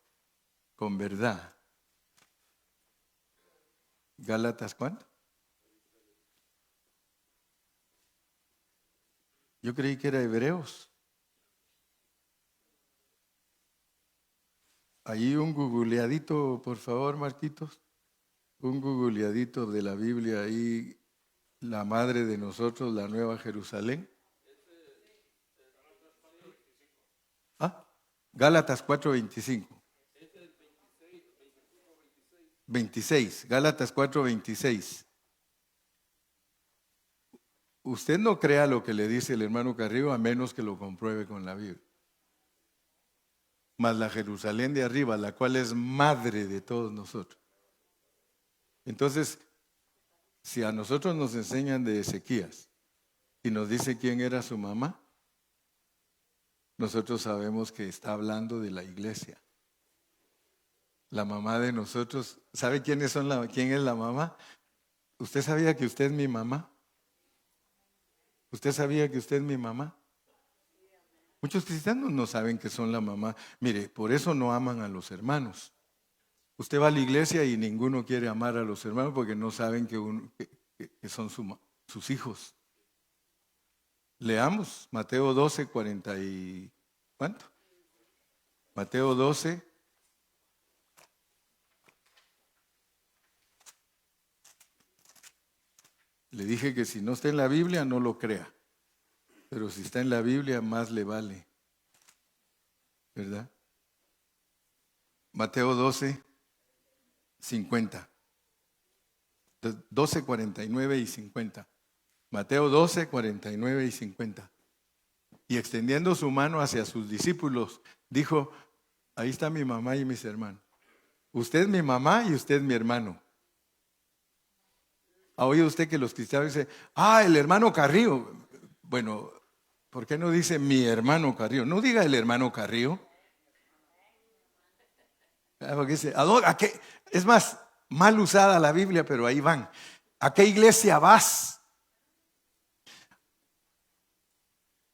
con verdad. Gálatas, ¿cuánto? Yo creí que era Hebreos. Ahí un googleadito, por favor, Marquitos. Un googleadito de la Biblia ahí, la madre de nosotros, la Nueva Jerusalén. ¿Ah? Gálatas 4:25. 26, Gálatas 4:26. Usted no crea lo que le dice el hermano Carrillo a menos que lo compruebe con la Biblia. Mas la Jerusalén de arriba, la cual es madre de todos nosotros. Entonces, si a nosotros nos enseñan de Ezequías y nos dice quién era su mamá, nosotros sabemos que está hablando de la iglesia. La mamá de nosotros, ¿sabe quién es la mamá? ¿Usted sabía que usted es mi mamá? ¿Usted sabía que usted es mi mamá? Muchos cristianos no saben que son la mamá. Mire, por eso no aman a los hermanos. Usted va a la iglesia y ninguno quiere amar a los hermanos porque no saben que son sus hijos. Leamos Mateo 12, 40 y... ¿cuánto? Mateo 12. Le dije que si no está en la Biblia no lo crea. Pero si está en la Biblia más le vale. ¿Verdad? Mateo 12, 50. 12, 49 y 50. Mateo 12, 49 y 50. Y extendiendo su mano hacia sus discípulos, dijo, ahí está mi mamá y mis hermanos. Usted es mi mamá y usted es mi hermano. ¿Ha oído usted que los cristianos dicen, el hermano Carrillo? Bueno, ¿por qué no dice mi hermano Carrillo? No diga el hermano Carrillo. Porque dice, ¿a qué? Es más, mal usada la Biblia, pero ahí van. ¿A qué iglesia vas?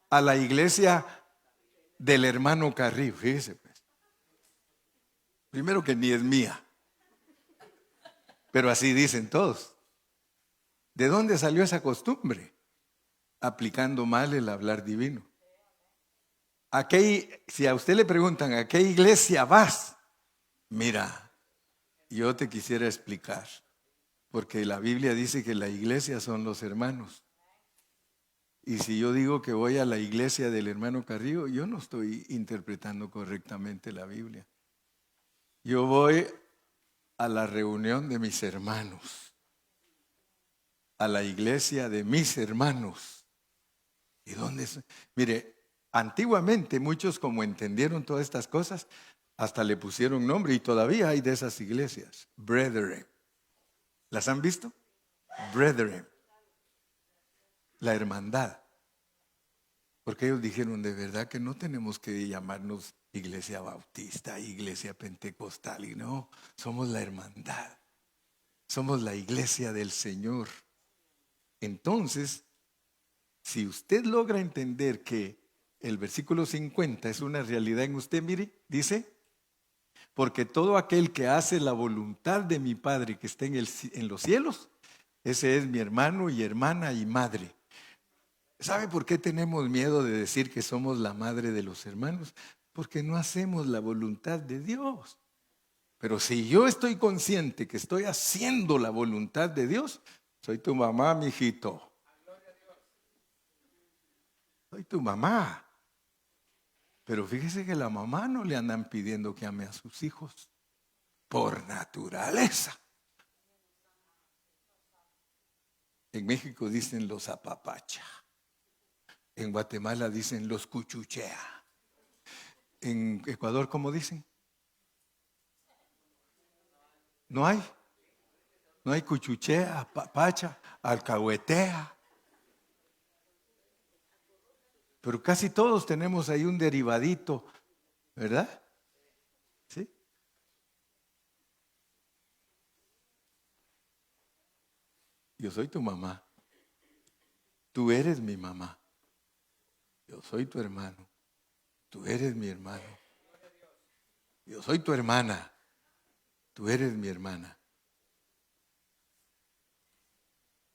A la iglesia del hermano Carrillo, fíjese pues. Primero que ni es mía, pero así dicen todos. ¿De dónde salió esa costumbre? Aplicando mal el hablar divino. Si a usted le preguntan, ¿a qué iglesia vas? Mira, yo te quisiera explicar, porque la Biblia dice que la iglesia son los hermanos. Y si yo digo que voy a la iglesia del hermano Carrillo, yo no estoy interpretando correctamente la Biblia. Yo voy a la reunión de mis hermanos, a la iglesia de mis hermanos. ¿Y dónde es? Mire, antiguamente muchos, como entendieron todas estas cosas, hasta le pusieron nombre, y todavía hay de esas iglesias, Brethren. ¿Las han visto? Brethren, la hermandad. Porque ellos dijeron, de verdad que no tenemos que llamarnos iglesia bautista, iglesia pentecostal, y no, somos la hermandad, somos la iglesia del Señor. Entonces, si usted logra entender que el versículo 50 es una realidad en usted, mire, dice, porque todo aquel que hace la voluntad de mi Padre que está en los cielos, ese es mi hermano y hermana y madre. ¿Sabe por qué tenemos miedo de decir que somos la madre de los hermanos? Porque no hacemos la voluntad de Dios. Pero si yo estoy consciente que estoy haciendo la voluntad de Dios, soy tu mamá, mijito. Soy tu mamá. Pero fíjese que la mamá no le andan pidiendo que ame a sus hijos por naturaleza. En México dicen los apapacha. En Guatemala dicen los cuchuchea. En Ecuador, ¿cómo dicen? No hay. No hay cuchuchea, apapacha, alcahuetea. Pero casi todos tenemos ahí un derivadito, ¿verdad? ¿Sí? Yo soy tu mamá. Tú eres mi mamá. Yo soy tu hermano. Tú eres mi hermano. Yo soy tu hermana. Tú eres mi hermana.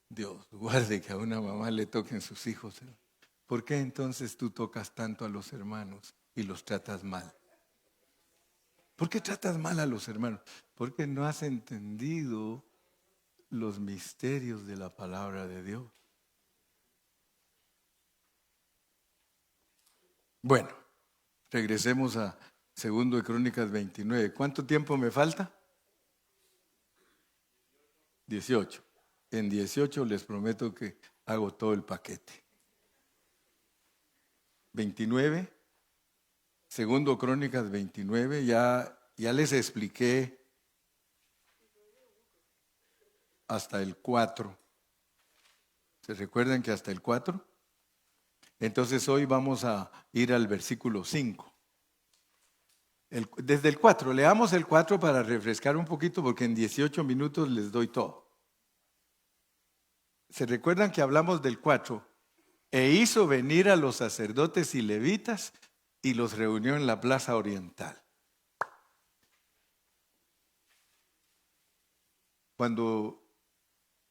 Dios guarde que a una mamá le toquen sus hijos. ¿Por qué entonces tú tocas tanto a los hermanos y los tratas mal? ¿Por qué tratas mal a los hermanos? Porque no has entendido los misterios de la palabra de Dios. Bueno, regresemos a 2 de Crónicas 29. ¿Cuánto tiempo me falta? 18. En 18 les prometo que hago todo el paquete. 29, 2 Crónicas 29, ya les expliqué hasta el 4. ¿Se recuerdan que hasta el 4? Entonces hoy vamos a ir al versículo 5. Desde el 4, leamos el 4 para refrescar un poquito porque en 18 minutos les doy todo. ¿Se recuerdan que hablamos del 4? E hizo venir a los sacerdotes y levitas y los reunió en la plaza oriental.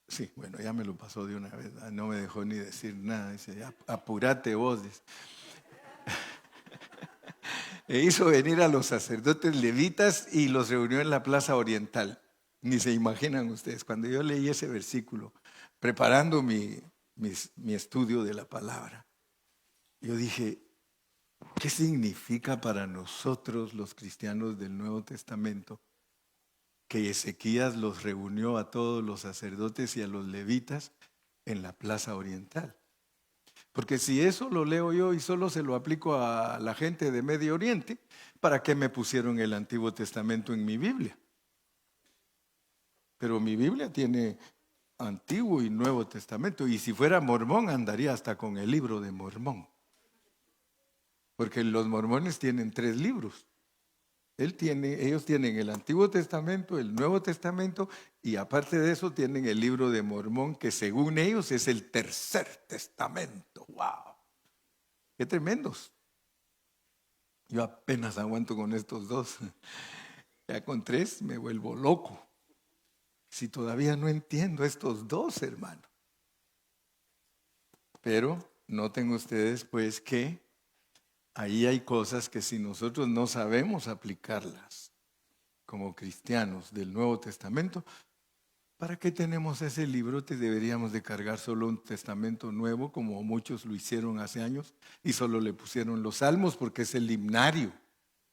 Sí, bueno, ya me lo pasó de una vez, no me dejó ni decir nada, dice, apúrate vos, dice. E hizo venir a los sacerdotes levitas y los reunió en la plaza oriental. Ni se imaginan ustedes, cuando yo leí ese versículo, preparando mi estudio de la palabra, yo dije, ¿qué significa para nosotros los cristianos del Nuevo Testamento que Ezequías los reunió a todos los sacerdotes y a los levitas en la plaza oriental? Porque si eso lo leo yo y solo se lo aplico a la gente de Medio Oriente, ¿para qué me pusieron el Antiguo Testamento en mi Biblia? Pero mi Biblia tiene Antiguo y Nuevo Testamento, y si fuera mormón andaría hasta con el libro de Mormón. Porque los mormones tienen 3 libros. Ellos tienen el Antiguo Testamento, el Nuevo Testamento, y aparte de eso tienen el libro de Mormón, que según ellos es el tercer testamento. ¡Wow! ¡Qué tremendos! Yo apenas aguanto con estos 2. Ya con 3 me vuelvo loco. Si todavía no entiendo estos 2, hermano. Pero noten ustedes pues que ahí hay cosas que si nosotros no sabemos aplicarlas como cristianos del Nuevo Testamento, ¿para qué tenemos ese libro? Te deberíamos de cargar solo un testamento nuevo, como muchos lo hicieron hace años, y solo le pusieron los salmos porque es el himnario.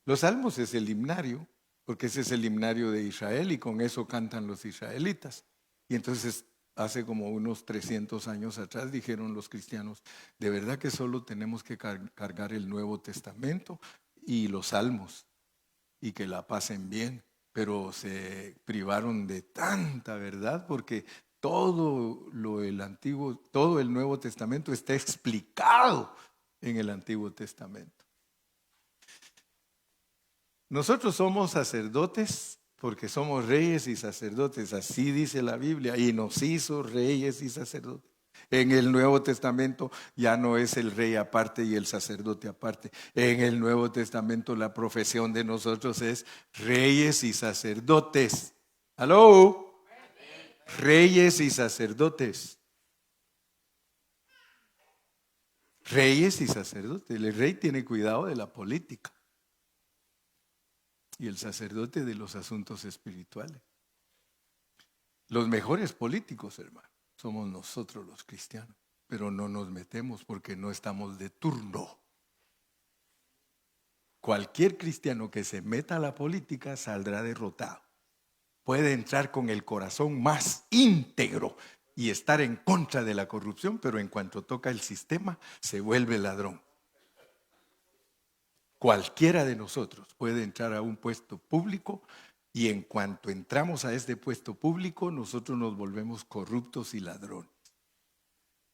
Los salmos es el himnario, porque ese es el himnario de Israel y con eso cantan los israelitas. Y entonces hace como unos 300 años atrás dijeron los cristianos, de verdad que solo tenemos que cargar el Nuevo Testamento y los salmos y que la pasen bien, pero se privaron de tanta verdad porque todo el Nuevo Testamento está explicado en el Antiguo Testamento. Nosotros somos sacerdotes porque somos reyes y sacerdotes, así dice la Biblia, y nos hizo reyes y sacerdotes. En el Nuevo Testamento ya no es el rey aparte y el sacerdote aparte. En el Nuevo Testamento la profesión de nosotros es reyes y sacerdotes. ¿Aló? Reyes y sacerdotes. Reyes y sacerdotes. El rey tiene cuidado de la política y el sacerdote de los asuntos espirituales. Los mejores políticos, hermano, somos nosotros los cristianos, pero no nos metemos porque no estamos de turno. Cualquier cristiano que se meta a la política saldrá derrotado. Puede entrar con el corazón más íntegro y estar en contra de la corrupción, pero en cuanto toca el sistema, se vuelve ladrón. Cualquiera de nosotros puede entrar a un puesto público y en cuanto entramos a este puesto público, nosotros nos volvemos corruptos y ladrones.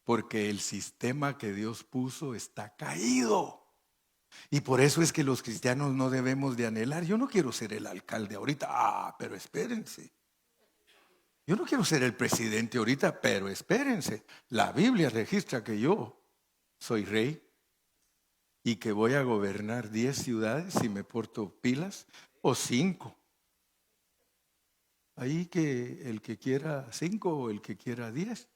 Porque el sistema que Dios puso está caído. Y por eso es que los cristianos no debemos de anhelar. Yo no quiero ser el alcalde ahorita, pero espérense. Yo no quiero ser el presidente ahorita, pero espérense. La Biblia registra que yo soy rey y que voy a gobernar 10 ciudades si me porto pilas, o 5. Ahí que el que quiera 5 o el que quiera 10.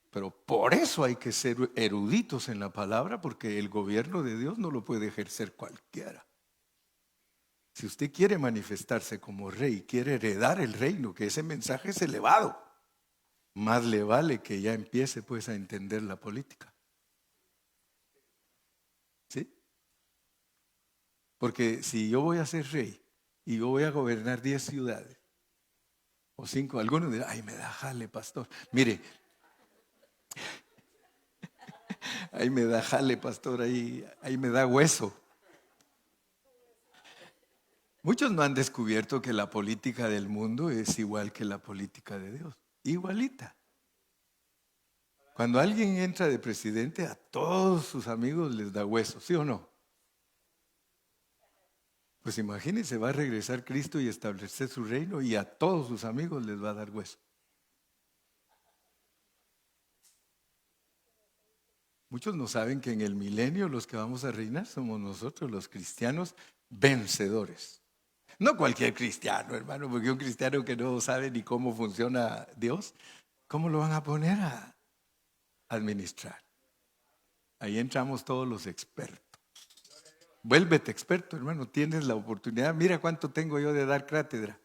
Pero por eso hay que ser eruditos en la palabra, porque el gobierno de Dios no lo puede ejercer cualquiera. Si usted quiere manifestarse como rey, quiere heredar el reino, que ese mensaje es elevado, más le vale que ya empiece pues a entender la política. ¿Sí? Porque si yo voy a ser rey y yo voy a gobernar 10 ciudades o 5, algunos dirán, ay, me da jale, pastor. Mire, ahí me da jale, pastor, ahí me da hueso. Muchos no han descubierto que la política del mundo es igual que la política de Dios, igualita. Cuando alguien entra de presidente, a todos sus amigos les da hueso, ¿sí o no? Pues imagínense, va a regresar Cristo y establecer su reino y a todos sus amigos les va a dar hueso. Muchos no saben que en el milenio los que vamos a reinar somos nosotros, los cristianos vencedores. No cualquier cristiano, hermano, porque un cristiano que no sabe ni cómo funciona Dios, ¿cómo lo van a poner a administrar? Ahí entramos todos los expertos. Vuélvete experto, hermano, tienes la oportunidad. Mira cuánto tengo yo de dar cátedra.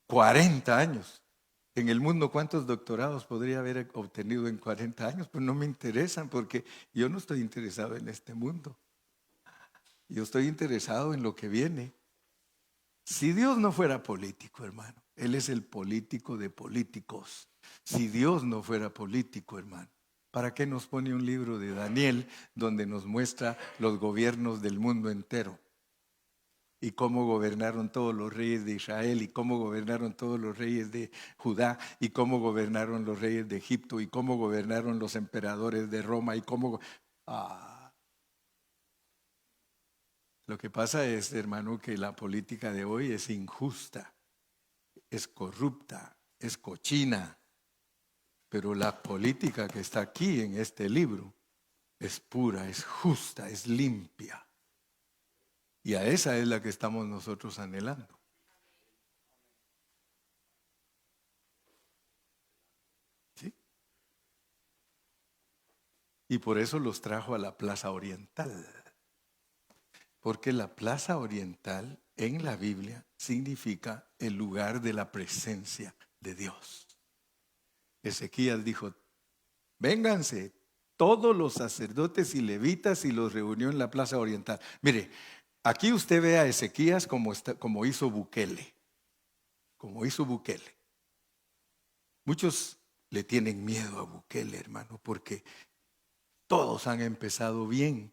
40 años. En el mundo, ¿cuántos doctorados podría haber obtenido en 40 años? Pues no me interesan porque yo no estoy interesado en este mundo. Yo estoy interesado en lo que viene. Si Dios no fuera político, hermano, Él es el político de políticos. Si Dios no fuera político, hermano, ¿para qué nos pone un libro de Daniel donde nos muestra los gobiernos del mundo entero? Y cómo gobernaron todos los reyes de Israel, y cómo gobernaron todos los reyes de Judá, y cómo gobernaron los reyes de Egipto, y cómo gobernaron los emperadores de Roma, y cómo... Lo que pasa es, hermano, que la política de hoy es injusta, es corrupta, es cochina, pero la política que está aquí en este libro es pura, es justa, es limpia. Y a esa es la que estamos nosotros anhelando. Y por eso los trajo a la Plaza Oriental. Porque la Plaza Oriental en la Biblia significa el lugar de la presencia de Dios. Ezequías dijo: vénganse todos los sacerdotes y levitas, y los reunió en la Plaza Oriental. Mire, aquí usted ve a Ezequías como hizo Bukele. Como hizo Bukele. Muchos le tienen miedo a Bukele, hermano, porque todos han empezado bien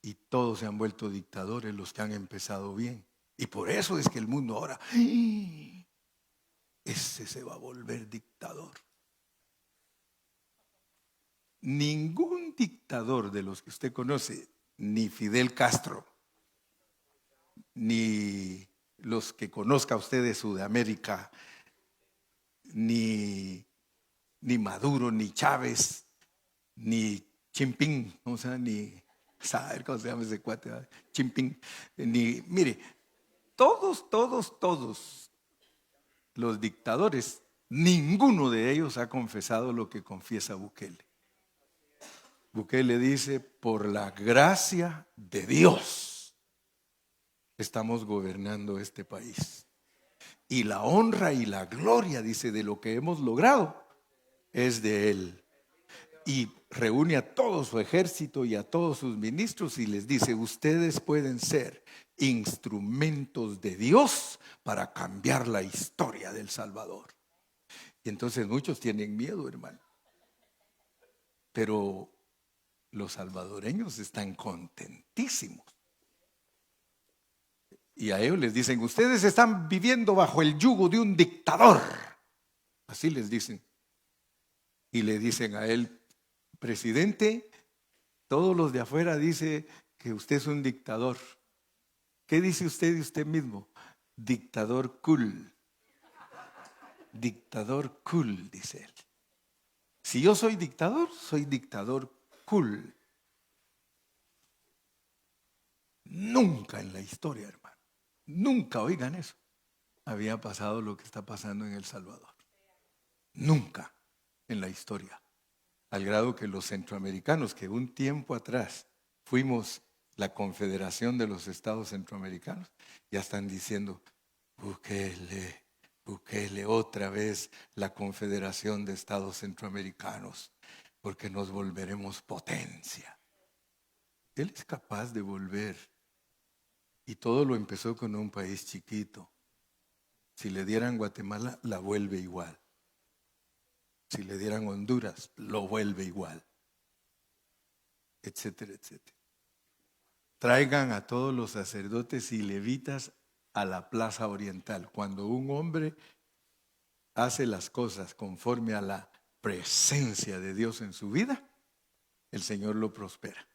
y todos se han vuelto dictadores los que han empezado bien. Y por eso es que el mundo ahora, ese se va a volver dictador. Ningún dictador de los que usted conoce, ni Fidel Castro, ni los que conozca usted de Sudamérica, ni Maduro, ni Chávez, ni Jinping, o sea, ni saber cómo se llama ese cuate, ¿verdad? Jinping, mire, todos los dictadores, ninguno de ellos ha confesado lo que confiesa Bukele. Bukele dice: por la gracia de Dios estamos gobernando este país. Y la honra y la gloria, dice, de lo que hemos logrado es de Él. Y reúne a todo su ejército y a todos sus ministros y les dice: ustedes pueden ser instrumentos de Dios para cambiar la historia del Salvador. Y entonces muchos tienen miedo, hermano. Pero los salvadoreños están contentísimos. Y a ellos les dicen: ustedes están viviendo bajo el yugo de un dictador. Así les dicen. Y le dicen a él: presidente, todos los de afuera dicen que usted es un dictador. ¿Qué dice usted de usted mismo? Dictador cool. Dictador cool, dice él. Si yo soy dictador cool. Nunca en la historia, hermano, nunca, oigan eso, había pasado lo que está pasando en El Salvador. Nunca en la historia. Al grado que los centroamericanos, que un tiempo atrás fuimos la Confederación de los Estados Centroamericanos, ya están diciendo: Bukele, otra vez la Confederación de Estados Centroamericanos, porque nos volveremos potencia. Él es capaz de volver. Y todo lo empezó con un país chiquito. Si le dieran Guatemala, la vuelve igual. Si le dieran Honduras, lo vuelve igual. Etcétera, etcétera. Traigan a todos los sacerdotes y levitas a la Plaza Oriental. Cuando un hombre hace las cosas conforme a la presencia de Dios en su vida, el Señor lo prospera.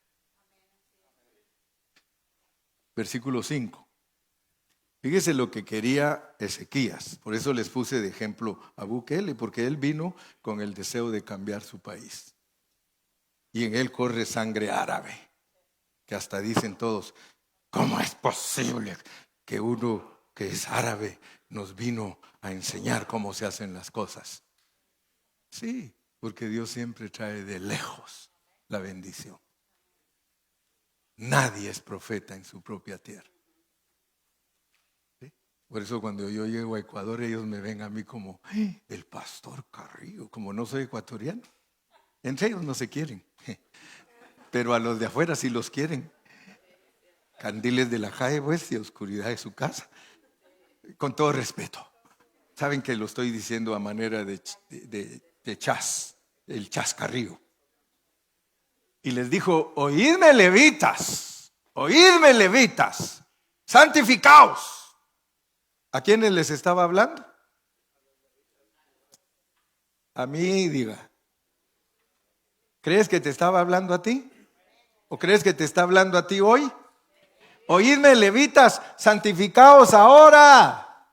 Versículo 5. Fíjese lo que quería Ezequías. Por eso les puse de ejemplo a Bukele, porque él vino con el deseo de cambiar su país. Y en él corre sangre árabe, que hasta dicen todos: ¿cómo es posible que uno que es árabe nos vino a enseñar cómo se hacen las cosas? Sí, porque Dios siempre trae de lejos la bendición. Nadie es profeta en su propia tierra. ¿Sí? Por eso cuando yo llego a Ecuador, ellos me ven a mí como el pastor Carrillo, como no soy ecuatoriano. Entre ellos no se quieren, pero a los de afuera sí los quieren. Candiles de la calle, pues, y oscuridad de su casa. Con todo respeto. Saben que lo estoy diciendo a manera de chas, el chascarrillo. Y les dijo: oídme levitas, santificaos. ¿A quiénes les estaba hablando? A mí, diga. ¿Crees que te estaba hablando a ti? ¿O crees que te está hablando a ti hoy? Oídme levitas, santificaos ahora.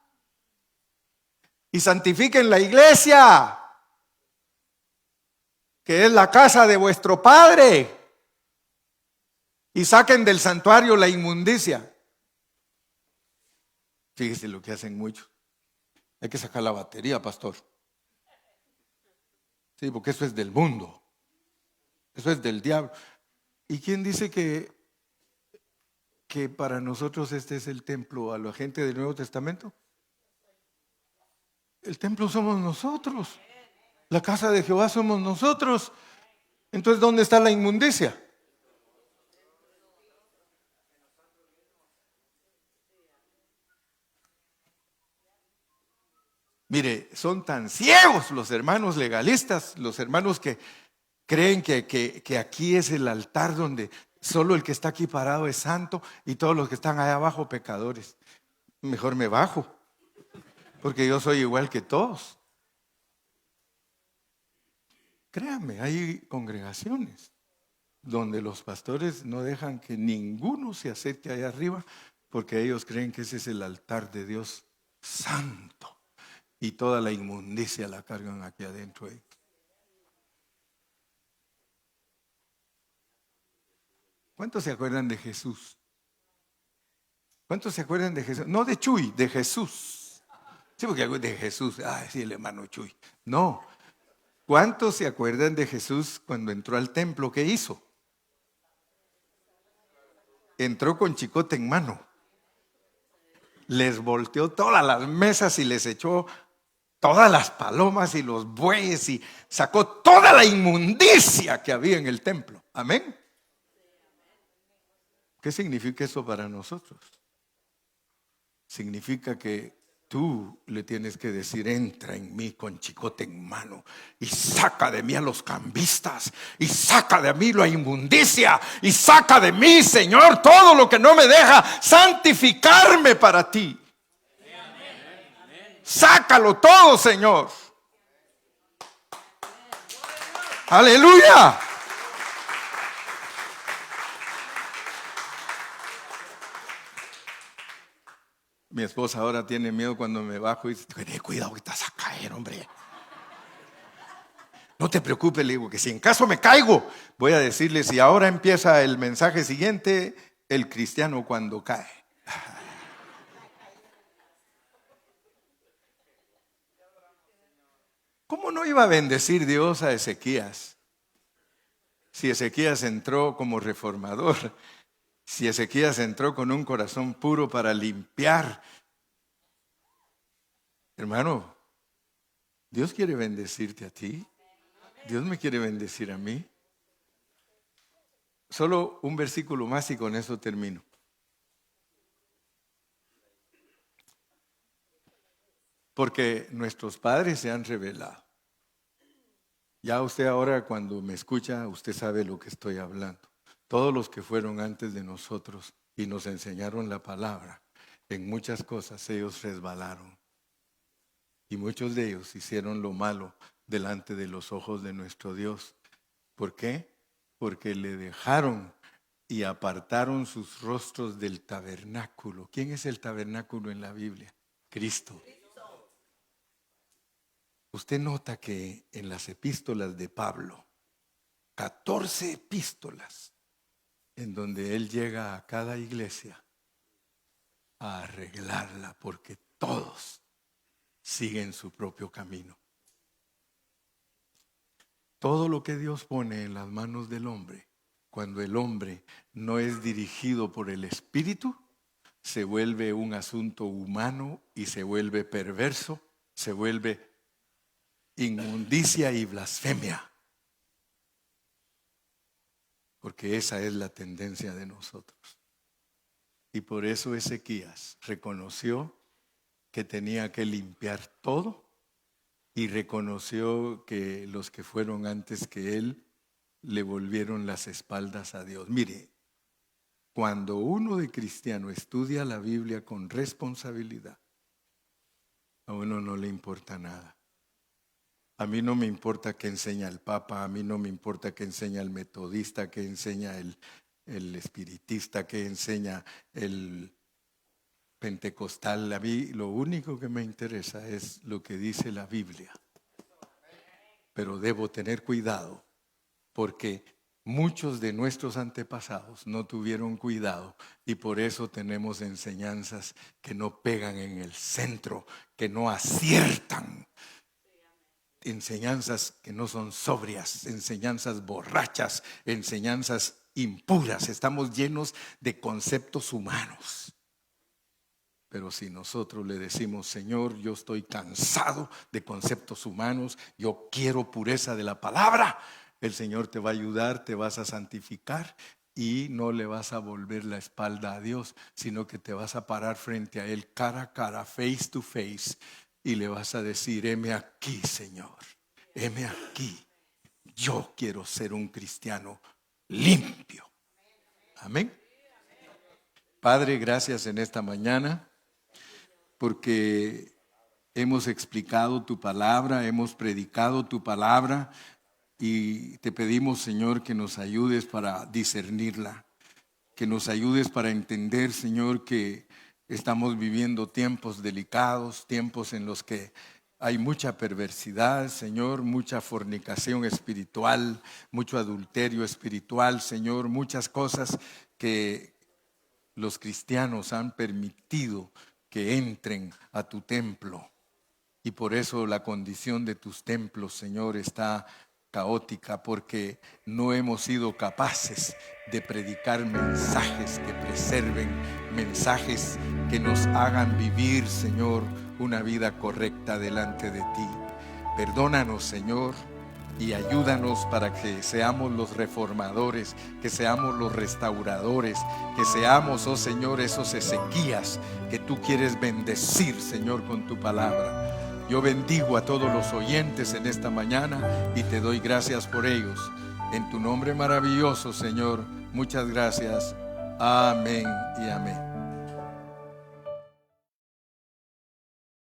Y santifiquen la iglesia, que es la casa de vuestro Padre. Y saquen del santuario la inmundicia. Fíjese lo que hacen muchos. Hay que sacar la batería, pastor. Sí, porque eso es del mundo. Eso es del diablo. ¿Y quién dice que para nosotros este es el templo a la gente del Nuevo Testamento? El templo somos nosotros. La casa de Jehová somos nosotros. Entonces, ¿dónde está la inmundicia? Mire, son tan ciegos los hermanos legalistas, los hermanos que creen que aquí es el altar donde solo el que está aquí parado es santo y todos los que están allá abajo pecadores. Mejor me bajo, porque yo soy igual que todos. Créanme, hay congregaciones donde los pastores no dejan que ninguno se acerque allá arriba porque ellos creen que ese es el altar de Dios santo y toda la inmundicia la cargan aquí adentro. ¿Cuántos se acuerdan de Jesús? ¿Cuántos se acuerdan de Jesús? No de Chuy, de Jesús. Sí, porque de Jesús, sí, el hermano Chuy. No. ¿Cuántos se acuerdan de Jesús cuando entró al templo? ¿Qué hizo? Entró con chicote en mano. Les volteó todas las mesas y les echó todas las palomas y los bueyes y sacó toda la inmundicia que había en el templo. Amén. ¿Qué significa eso para nosotros? Significa que tú le tienes que decir: entra en mí con chicote en mano y saca de mí a los cambistas y saca de mí la inmundicia y saca de mí, Señor, todo lo que no me deja santificarme para ti. Sácalo todo, Señor. Aleluya. Mi esposa ahora tiene miedo cuando me bajo y dice: ten cuidado que estás a caer, hombre. No te preocupes, le digo, que si en caso me caigo, voy a decirle: si ahora empieza el mensaje siguiente, el cristiano cuando cae. ¿Cómo no iba a bendecir Dios a Ezequías? Si Ezequías entró como reformador, si Ezequías entró con un corazón puro para limpiar. Hermano, Dios quiere bendecirte a ti. Dios me quiere bendecir a mí. Solo un versículo más y con eso termino. Porque nuestros padres se han revelado. Ya usted ahora cuando me escucha, usted sabe lo que estoy hablando. Todos los que fueron antes de nosotros y nos enseñaron la palabra, en muchas cosas ellos resbalaron. Y muchos de ellos hicieron lo malo delante de los ojos de nuestro Dios. ¿Por qué? Porque le dejaron y apartaron sus rostros del tabernáculo. ¿Quién es el tabernáculo en la Biblia? Cristo. Usted nota que en las epístolas de Pablo, 14 epístolas, en donde él llega a cada iglesia a arreglarla, porque todos siguen su propio camino. Todo lo que Dios pone en las manos del hombre, cuando el hombre no es dirigido por el Espíritu, se vuelve un asunto humano y se vuelve perverso, se vuelve inmundicia y blasfemia. Porque esa es la tendencia de nosotros. Y por eso Ezequías reconoció que tenía que limpiar todo y reconoció que los que fueron antes que él le volvieron las espaldas a Dios. Mire, cuando uno de cristiano estudia la Biblia con responsabilidad, a uno no le importa nada. A mí no me importa qué enseña el Papa, a mí no me importa qué enseña el metodista, qué enseña el espiritista, qué enseña el pentecostal. A mí lo único que me interesa es lo que dice la Biblia. Pero debo tener cuidado porque muchos de nuestros antepasados no tuvieron cuidado y por eso tenemos enseñanzas que no pegan en el centro, que no aciertan. enseñanzas que no son sobrias, enseñanzas borrachas, enseñanzas impuras. Estamos llenos de conceptos humanos. Pero si nosotros le decimos: Señor, yo estoy cansado de conceptos humanos, yo quiero pureza de la palabra, el Señor te va a ayudar, te vas a santificar y no le vas a volver la espalda a Dios, sino que te vas a parar frente a Él cara a cara, face to face, y le vas a decir: heme aquí, Señor, heme aquí. Yo quiero ser un cristiano limpio. Amén. Padre, gracias en esta mañana, porque hemos explicado tu palabra, hemos predicado tu palabra, y te pedimos, Señor, que nos ayudes para discernirla, que nos ayudes para entender, Señor, que estamos viviendo tiempos delicados, tiempos en los que hay mucha perversidad, Señor, mucha fornicación espiritual, mucho adulterio espiritual, Señor, muchas cosas que los cristianos han permitido que entren a tu templo. Y por eso la condición de tus templos, Señor, está caótica, porque no hemos sido capaces de predicar mensajes que preserven, mensajes que nos hagan vivir, Señor, una vida correcta delante de ti. Perdónanos, Señor, y ayúdanos para que seamos los reformadores, que seamos los restauradores, que seamos, oh Señor, esos Ezequías que tú quieres bendecir, Señor, con tu palabra. Yo bendigo a todos los oyentes en esta mañana y te doy gracias por ellos. En tu nombre maravilloso, Señor, muchas gracias. Amén y amén.